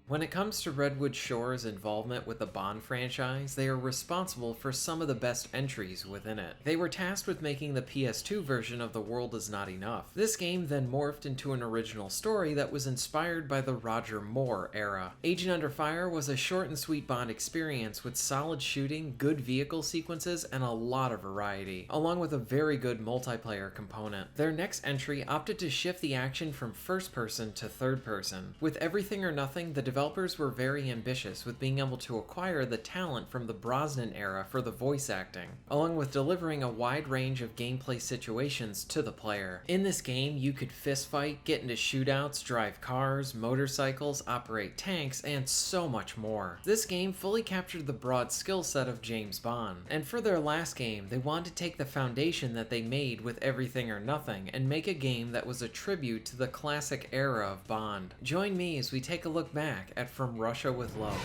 When it comes to Redwood Shore's involvement with the Bond franchise, they are responsible for some of the best entries within it. They were tasked with making the PS2 version of The World Is Not Enough. This game then morphed into an original story that was inspired by the Roger Moore era. Agent Under Fire was a short and sweet Bond experience with solid shooting, good vehicle sequences, and a lot of variety, along with a very good multiplayer component. Their next entry opted to shift the action from first person to third person. With Everything or Nothing, the developers were very ambitious with being able to acquire the talent from the Brosnan era for the voice acting, along with delivering a wide range of gameplay situations to the player. In this game, you could fistfight, get into shootouts, drive cars, motorcycles, operate tanks, and so much more. This game fully captured the broad skill set of James Bond, and for their last game, they wanted to take the foundation that they made with Everything or Nothing and make a game that was a tribute to the classic era of Bond. Join me as we take a look back at From Russia with Love.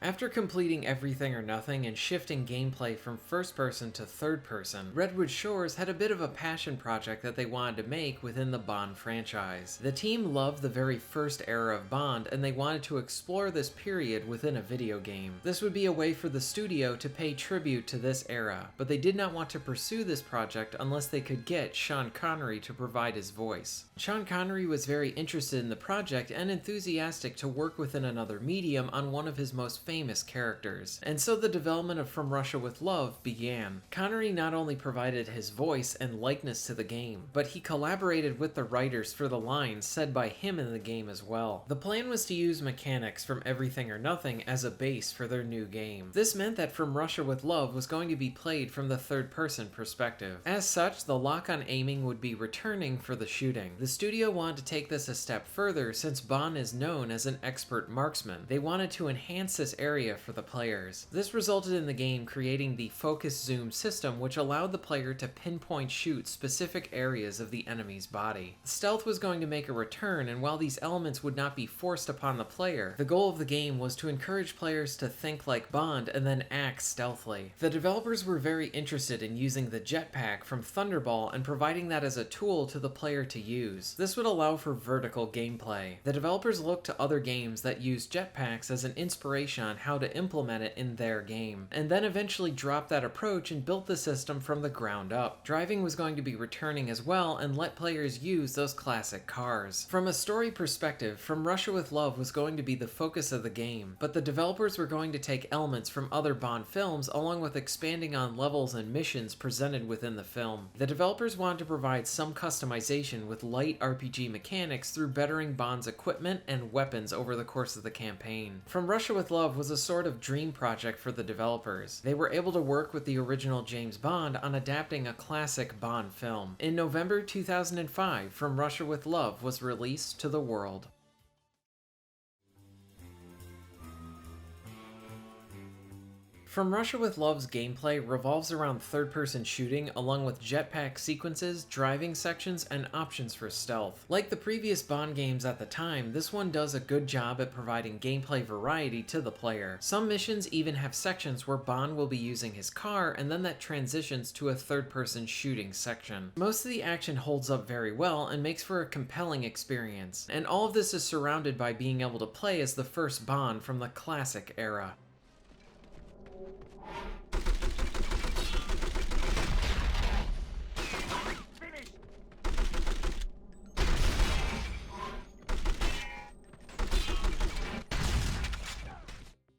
After completing Everything or Nothing and shifting gameplay from first person to third person, Redwood Shores had a bit of a passion project that they wanted to make within the Bond franchise. The team loved the very first era of Bond, and they wanted to explore this period within a video game. This would be a way for the studio to pay tribute to this era, but they did not want to pursue this project unless they could get Sean Connery to provide his voice. Sean Connery was very interested in the project and enthusiastic to work within another medium on one of his most famous characters, and so the development of From Russia with Love began. Connery not only provided his voice and likeness to the game, but he collaborated with the writers for the lines said by him in the game as well. The plan was to use mechanics from Everything or Nothing as a base for their new game. This meant that From Russia with Love was going to be played from the third-person perspective. As such, the lock-on aiming would be returning for the shooting. The studio wanted to take this a step further since Bond is known as an expert marksman. They wanted to enhance this area for the players. This resulted in the game creating the focus zoom system, which allowed the player to pinpoint shoot specific areas of the enemy's body. Stealth was going to make a return, and while these elements would not be forced upon the player, the goal of the game was to encourage players to think like Bond and then act stealthily. The developers were very interested in using the jetpack from Thunderball and providing that as a tool to the player to use. This would allow for vertical gameplay. The developers looked to other games that used jetpacks as an inspiration on how to implement it in their game, and then eventually dropped that approach and built the system from the ground up. Driving was going to be returning as well and let players use those classic cars. From a story perspective, From Russia with Love was going to be the focus of the game, but the developers were going to take elements from other Bond films along with expanding on levels and missions presented within the film. The developers wanted to provide some customization with light RPG mechanics through bettering Bond's equipment and weapons over the course of the campaign. From Russia with Love was a sort of dream project for the developers. They were able to work with the original James Bond on adapting a classic Bond film. In November 2005, From Russia with Love was released to the world. From Russia with Love's gameplay revolves around third-person shooting along with jetpack sequences, driving sections, and options for stealth. Like the previous Bond games at the time, this one does a good job at providing gameplay variety to the player. Some missions even have sections where Bond will be using his car, and then that transitions to a third-person shooting section. Most of the action holds up very well and makes for a compelling experience, and all of this is surrounded by being able to play as the first Bond from the classic era.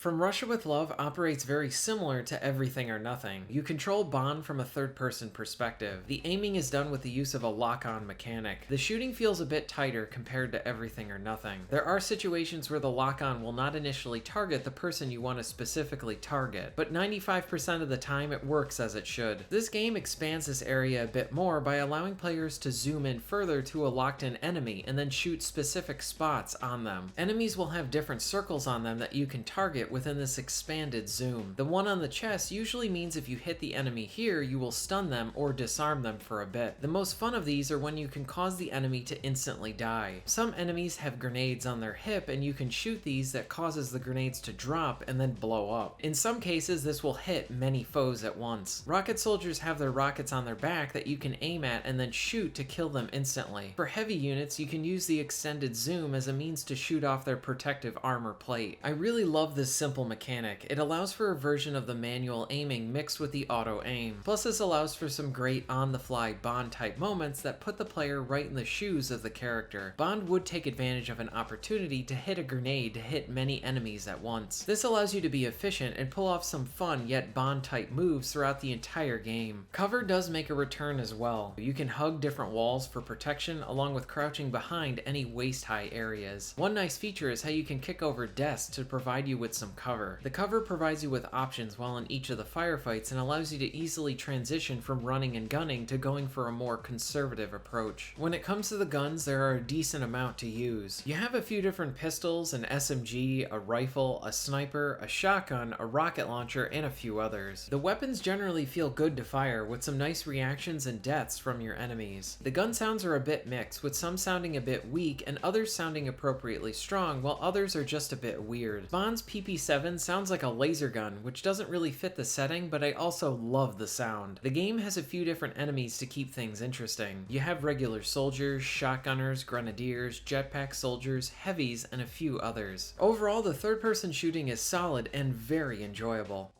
From Russia with Love operates very similar to Everything or Nothing. You control Bond from a third-person perspective. The aiming is done with the use of a lock-on mechanic. The shooting feels a bit tighter compared to Everything or Nothing. There are situations where the lock-on will not initially target the person you want to specifically target, but 95% of the time it works as it should. This game expands this area a bit more by allowing players to zoom in further to a locked-in enemy and then shoot specific spots on them. Enemies will have different circles on them that you can target within this expanded zoom. The one on the chest usually means if you hit the enemy here, you will stun them or disarm them for a bit. The most fun of these are when you can cause the enemy to instantly die. Some enemies have grenades on their hip and you can shoot these that causes the grenades to drop and then blow up. In some cases, this will hit many foes at once. Rocket soldiers have their rockets on their back that you can aim at and then shoot to kill them instantly. For heavy units, you can use the extended zoom as a means to shoot off their protective armor plate. I really love this simple mechanic. It allows for a version of the manual aiming mixed with the auto aim. Plus this allows for some great on-the-fly Bond type moments that put the player right in the shoes of the character. Bond would take advantage of an opportunity to hit a grenade to hit many enemies at once. This allows you to be efficient and pull off some fun yet Bond type moves throughout the entire game. Cover does make a return as well. You can hug different walls for protection along with crouching behind any waist-high areas. One nice feature is how you can kick over desks to provide you with some cover. The cover provides you with options while in each of the firefights and allows you to easily transition from running and gunning to going for a more conservative approach. When it comes to the guns, there are a decent amount to use. You have a few different pistols, an SMG, a rifle, a sniper, a shotgun, a rocket launcher, and a few others. The weapons generally feel good to fire with some nice reactions and deaths from your enemies. The gun sounds are a bit mixed, with some sounding a bit weak and others sounding appropriately strong, while others are just a bit weird. Bond's PP7 sounds like a laser gun, which doesn't really fit the setting, but I also love the sound. The game has a few different enemies to keep things interesting. You have regular soldiers, shotgunners, grenadiers, jetpack soldiers, heavies, and a few others. Overall, the third-person shooting is solid and very enjoyable.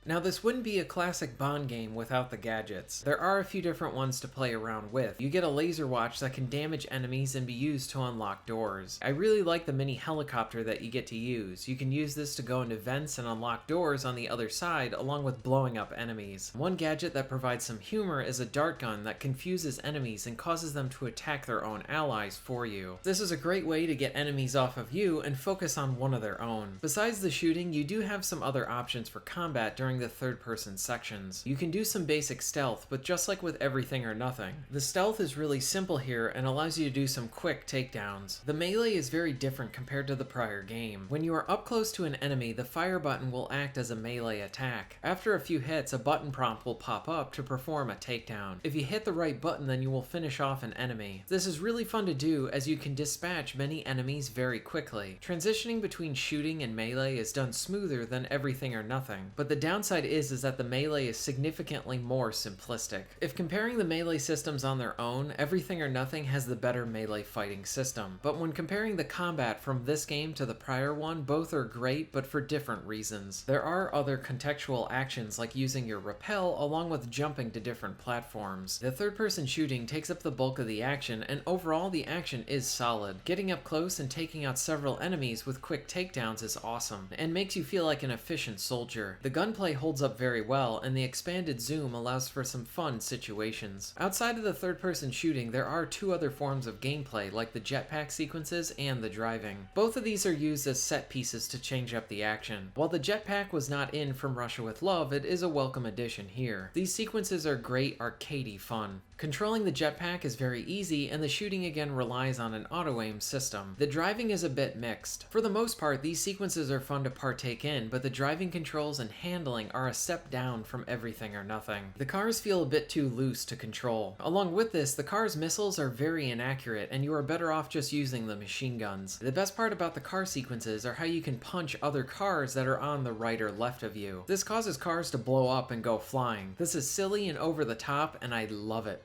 Now this wouldn't be a classic Bond game without the gadgets. There are a few different ones to play around with. You get a laser watch that can damage enemies and be used to unlock doors. I really like the mini helicopter that you get to use. You can use this to go into vents and unlock doors on the other side along with blowing up enemies. One gadget that provides some humor is a dart gun that confuses enemies and causes them to attack their own allies for you. This is a great way to get enemies off of you and focus on one of their own. Besides the shooting, you do have some other options for combat during the third-person sections. You can do some basic stealth, but just like with Everything or Nothing, the stealth is really simple here and allows you to do some quick takedowns. The melee is very different compared to the prior game. When you are up close to an enemy, the fire button will act as a melee attack. After a few hits, a button prompt will pop up to perform a takedown. If you hit the right button, then you will finish off an enemy. This is really fun to do as you can dispatch many enemies very quickly. Transitioning between shooting and melee is done smoother than Everything or Nothing, but the downside is that the melee is significantly more simplistic. If comparing the melee systems on their own, Everything or Nothing has the better melee fighting system. But when comparing the combat from this game to the prior one, both are great, but for different reasons. There are other contextual actions like using your rappel along with jumping to different platforms. The third-person shooting takes up the bulk of the action, and overall the action is solid. Getting up close and taking out several enemies with quick takedowns is awesome, and makes you feel like an efficient soldier. The gunplay holds up very well, and the expanded zoom allows for some fun situations. Outside of the third-person shooting, there are two other forms of gameplay, like the jetpack sequences and the driving. Both of these are used as set pieces to change up the action. While the jetpack was not in From Russia with Love, it is a welcome addition here. These sequences are great arcadey fun. Controlling the jetpack is very easy, and the shooting again relies on an auto-aim system. The driving is a bit mixed. For the most part, these sequences are fun to partake in, but the driving controls and handling are a step down from Everything or Nothing. The cars feel a bit too loose to control. Along with this, the car's missiles are very inaccurate, and you are better off just using the machine guns. The best part about the car sequences are how you can punch other cars that are on the right or left of you. This causes cars to blow up and go flying. This is silly and over the top, and I love it.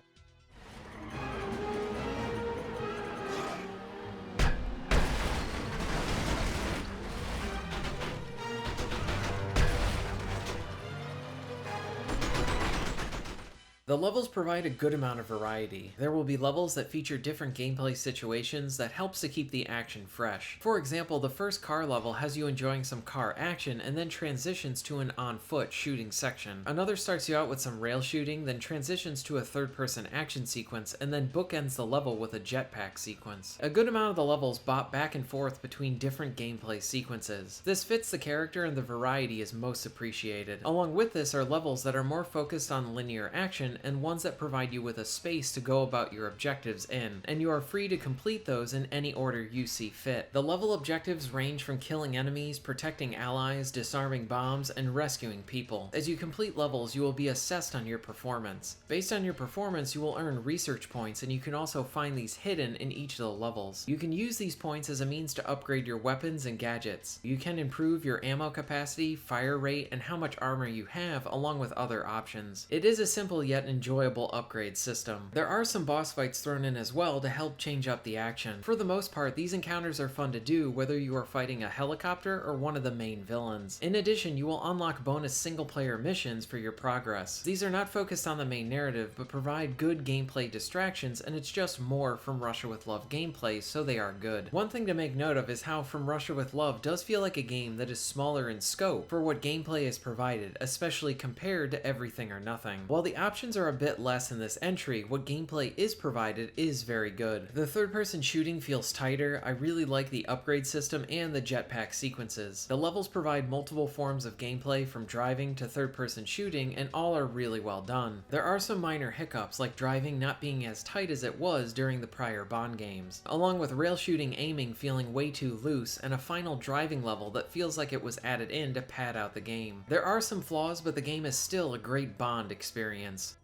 The levels provide a good amount of variety. There will be levels that feature different gameplay situations that helps to keep the action fresh. For example, the first car level has you enjoying some car action and then transitions to an on-foot shooting section. Another starts you out with some rail shooting, then transitions to a third-person action sequence, and then bookends the level with a jetpack sequence. A good amount of the levels bop back and forth between different gameplay sequences. This fits the character and the variety is most appreciated. Along with this are levels that are more focused on linear action and ones that provide you with a space to go about your objectives in, and you are free to complete those in any order you see fit. The level objectives range from killing enemies, protecting allies, disarming bombs, and rescuing people. As you complete levels, you will be assessed on your performance. Based on your performance, you will earn research points, and you can also find these hidden in each of the levels. You can use these points as a means to upgrade your weapons and gadgets. You can improve your ammo capacity, fire rate, and how much armor you have, along with other options. It is a simple yet enjoyable upgrade system. There are some boss fights thrown in as well to help change up the action. For the most part, these encounters are fun to do whether you are fighting a helicopter or one of the main villains. In addition, you will unlock bonus single-player missions for your progress. These are not focused on the main narrative, but provide good gameplay distractions, and it's just more From Russia with Love gameplay, so they are good. One thing to make note of is how From Russia with Love does feel like a game that is smaller in scope for what gameplay is provided, especially compared to Everything or Nothing. While the options are a bit less in this entry, what gameplay is provided is very good. The third-person shooting feels tighter. I really like the upgrade system and the jetpack sequences. The levels provide multiple forms of gameplay from driving to third-person shooting, and all are really well done. There are some minor hiccups, like driving not being as tight as it was during the prior Bond games, along with rail shooting aiming feeling way too loose, and a final driving level that feels like it was added in to pad out the game. There are some flaws, but the game is still a great Bond experience.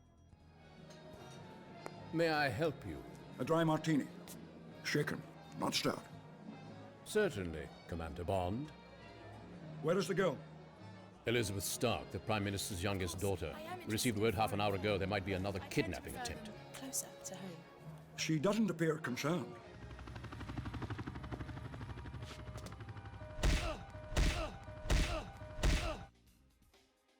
May I help you? A dry martini. Shaken, not stout. Certainly, Commander Bond. Where is the girl? Elizabeth Stark, the Prime Minister's youngest daughter. We received word half an hour ago there might be another kidnapping attempt. Closer to home. She doesn't appear concerned.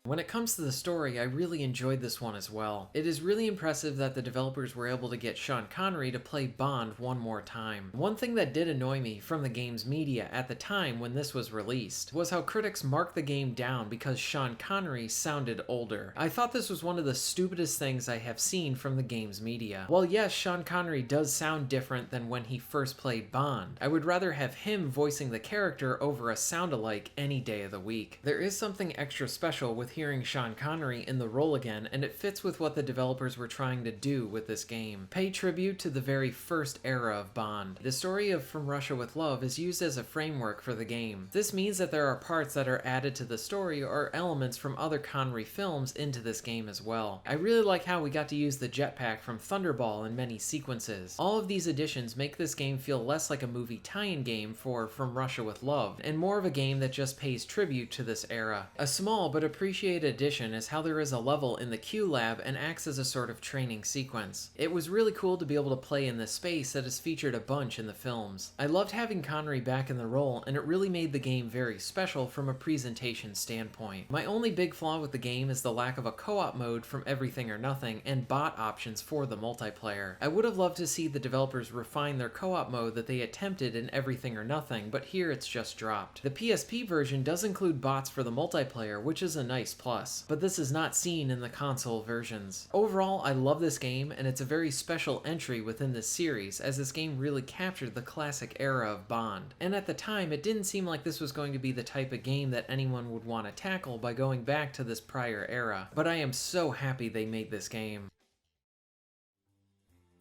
When it comes to the story, I really enjoyed this one as well. It is really impressive that the developers were able to get Sean Connery to play Bond one more time. One thing that did annoy me from the game's media at the time when this was released was how critics marked the game down because Sean Connery sounded older. I thought this was one of the stupidest things I have seen from the game's media. While yes, Sean Connery does sound different than when he first played Bond, I would rather have him voicing the character over a sound-alike any day of the week. There is something extra special with hearing Sean Connery in the role again, and it fits with what the developers were trying to do with this game. Pay tribute to the very first era of Bond. The story of From Russia with Love is used as a framework for the game. This means that there are parts that are added to the story or elements from other Connery films into this game as well. I really like how we got to use the jetpack from Thunderball in many sequences. All of these additions make this game feel less like a movie tie-in game for From Russia with Love, and more of a game that just pays tribute to this era. A small but appreciated addition is how there is a level in the Q Lab and acts as a sort of training sequence. It was really cool to be able to play in this space that is featured a bunch in the films. I loved having Connery back in the role, and it really made the game very special from a presentation standpoint. My only big flaw with the game is the lack of a co-op mode from Everything or Nothing and bot options for the multiplayer. I would have loved to see the developers refine their co-op mode that they attempted in Everything or Nothing, but here it's just dropped. The PSP version does include bots for the multiplayer, which is a nice plus, but this is not seen in the console versions. Overall, I love this game, and it's a very special entry within this series, as this game really captured the classic era of Bond. And at the time, it didn't seem like this was going to be the type of game that anyone would want to tackle by going back to this prior era, but I am so happy they made this game.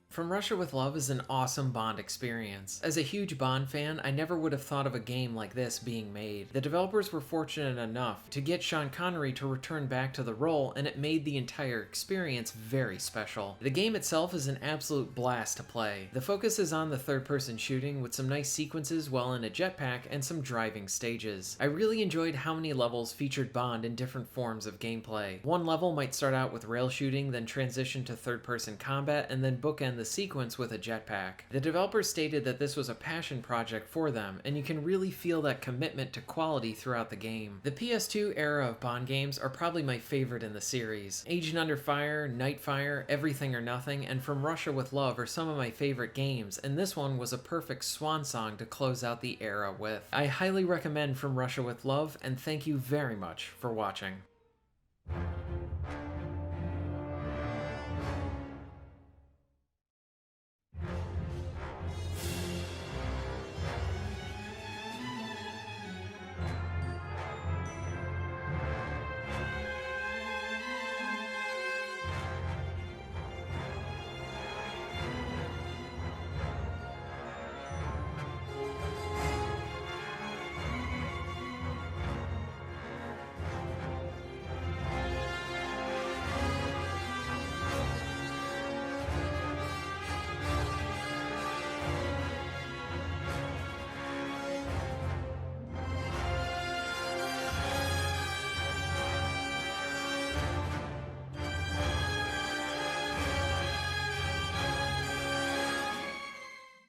From Russia with Love is an awesome Bond experience. As a huge Bond fan, I never would have thought of a game like this being made. The developers were fortunate enough to get Sean Connery to return back to the role, and it made the entire experience very special. The game itself is an absolute blast to play. The focus is on the third-person shooting with some nice sequences while in a jetpack and some driving stages. I really enjoyed how many levels featured Bond in different forms of gameplay. One level might start out with rail shooting, then transition to third-person combat, and then bookend the sequence with a jetpack. The developers stated that this was a passion project for them, and you can really feel that commitment to quality throughout the game. The PS2 era of Bond games are probably my favorite in the series. Agent Under Fire, Nightfire, Everything or Nothing, and From Russia with Love are some of my favorite games, and this one was a perfect swan song to close out the era with. I highly recommend From Russia with Love, and thank you very much for watching.